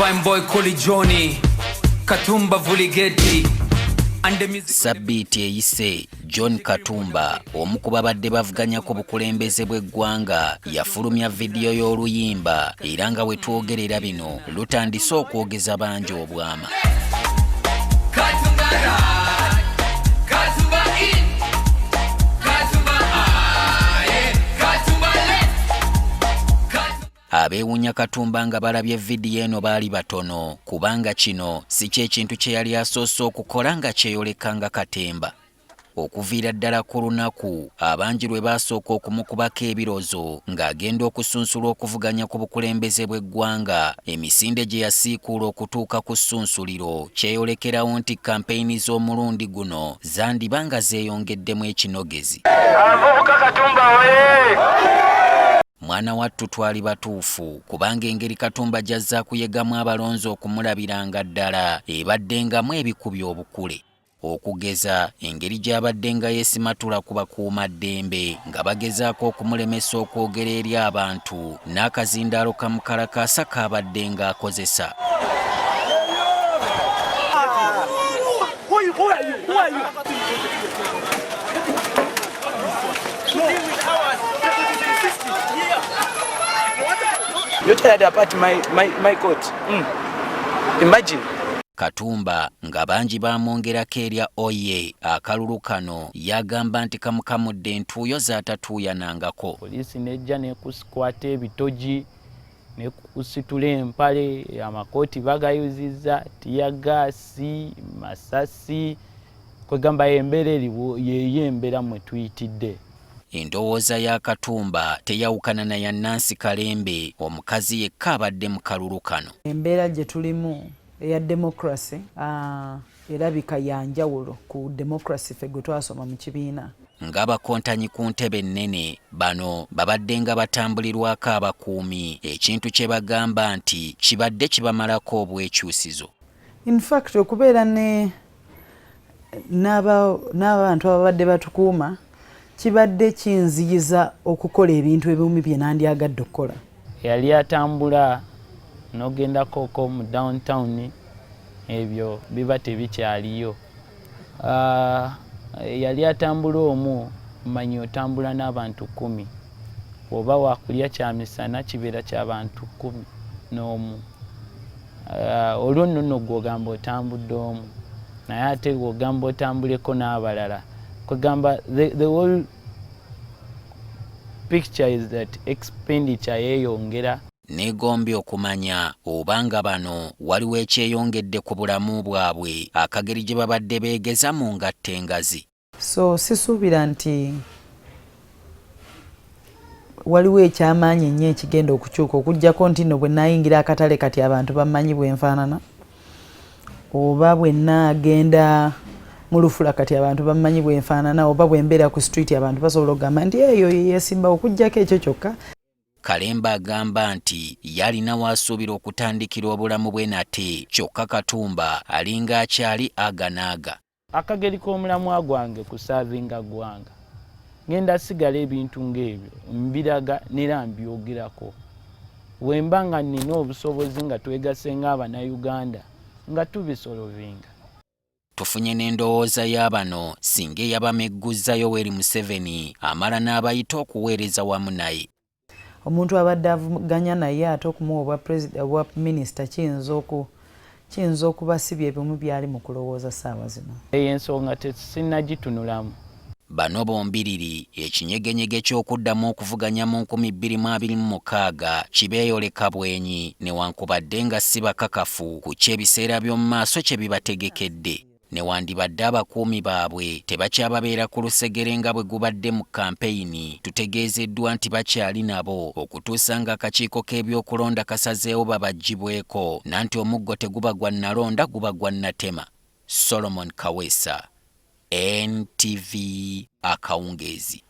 Fine boy Kuli Johnny, Katumba Vuligeti. Sabbiiti eyise John Katumba omu ku babadde bavuganya ku bukulembeze bw'eggwanga yafulumya vidiyo y'oluyimba era nga we twogerera bino lutandise okwogeza bangi obwama. Abeewunya Katumba nga balabye vidiyo eno baali batono kubanga kino si ky'ekintu kye yali asoose okukola nga kyeyoleka nga katemba. Okuviira ddala ku lunaku abangi lwe baasooka okumukubako ebirozo ng'agenda okusunsula okuvuganya ku bukulembeze bw'eggwanga, emisinde gye yasiikuula okutuuka ku ssunsuliro kyeyolekerawo nti kampeyini z'omulundi guno zandiba nga zeeyongeddemu ekinogezi. Avubuka Katumba we! Mwana wattu twali batuufu kubanga engeri Katumba gy'azza kuyegamu abalonzi okumulabiranga ddala ebaddengamu ebikubi obukule. Okugeza engeri gy'abadde nga yeesimatula ku bakuumaddembe nga bagezaako okumulemesa okwogera eri abantu n'akazindaalo kamukalakaasa k'abadde ng'akozesa. You teared apart my coat. Imagine. Katumba nga bangi baamwongerako erya oye akalulu kano yagamba nti kamukamudde entuuyo zaatatuuyanangako. Poliisi nejja nekusikwata ebitogi nekusitula empale, amakooti bagayuzizza, tiyagaasi, masasi, kwegamba embeera eriwo yeyo embeera mwe tuyitidde. Endowooza ya Katumba teyawukana na ya Nancy Kalembe omukazi yekka abadde mu kalulu kano. Embeera gye tulimu eya democracy erabika ya njawulo ku democracy ffe gwe twasoma mu kibiina. Ng'abakontanyi ku ntebe ennene bano babadde nga batambulirwako abakuumi, ekintu kye bagamba nti kibadde kibamalako obwekyusizo. In fact okubeera n'abantu ababadde batukuuma kibadde kinziyiza okukola ebintu ebimu bye nandyagadde okukola. Yali atambula n'ogendako mu downtown, ebyo biba tebikyaliyo. Yali atambula omu, manyi otambula n'abantu 10. Oba wakulya kyamisana kibeera ky'abantu 11. Olwo nno gw'ogamba otambudde omu, naye ate gw'ogamba otambuleko n'abalala. Kwegamba the whole picture is that expenditure yeeyongera. Neegombye okumanya obanga bano waliwo ekyeyongedde ku bulamu bwabwe akageri gye babadde beegeza mu ngatta engazi. So sisuubira nti waliwo ekyamaanyi ennyo ekigenda okukyuka okuggyako nti nno bwe nnaayingira akatale kati abantu bamanyi bwenfaanana, oba bwe nnaagenda mu lufula kati abantu bamanyi bwenfaanana, oba bwe mbeera ku street abantu basobola okugamba nti eyo yeesimba, okuggyako ekyo kyokka. Kalembe agamba nti yalina wasuubira okutandikira obulamu bwe nate, kyokka Katumba alinga akyali aganaaga. Akageri k'omulamwa gwange kusaavinga ggwanga, ngenda sigala ebintu ng'ebyo mbiraga nera mbyogerako. Wemba nga nina obusobozi nga twegase ng'Abannayuganda nga tubisolovinga. Tufunye n'endowooza y'abano singa eyabamegguza Yoweri Museveni amala n'abayita okuweereza wamu naye. Omuntu abadde avuganya naye ate okumuwa obwa minisita kiyinza okubasibya ebimu byali mu kulowooza ssaawa zino. Eyo ensonga tesinnagitunulamu. Bano bombiriri ekinyegenyege ky'okuddamu okuvuganya mu 2026 kibeeyoleka bwenyi newankubadde nga si bakakafu ku ky'ebiseera by'omu maaso kye bibategekedde. Newandibadde abakuumi baabwe tebakyababeera ku lusegere nga bwe gubadde mu kampeyini, tutegeezeddwa nti bakyali nabo okutuusa nga akakiiko k'ebyokulonda kasazeewo babaggyibweko, nanti omuggo teguba gwa nnalonda guba gwa nnatema. Solomon Kaweesa, NTV Akawungeezi.